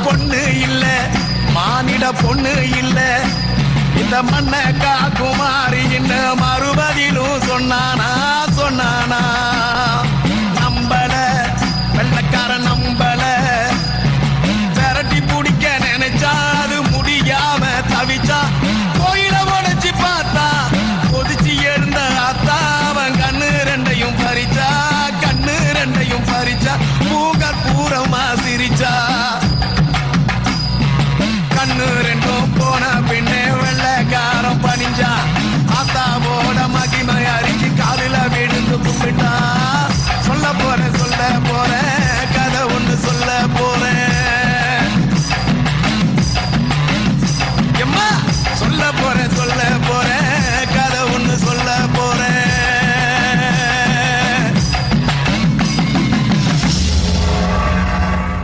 பொண்ணு இல்ல மானிட பொண்ணு இல்ல இந்த மண்ண காக்குமாறு என்ன மறுபதிலும் சொன்னானா சொன்னானா நம்பல வெள்ளக்காரன் நம்பல விரட்டி பிடிக்க நினைச்சா அது முடியாம தவிச்சா கோயில உடைச்சு பார்த்தா கொதிச்சு எழுந்த ஆத்தா அவன் கண்ணு ரெண்டையும் பறிச்சா கண்ணு ரெண்டையும் பறிச்சா பூங்கற் பூரமா சிரிச்சா கண்ணு ரெண்டும் போன பின்னே வெள்ளக்காரன் பணிஞ்சா ஆத்தாவோட மகிமை அறிஞ்சு காலில விழுந்து கும்பிட்டா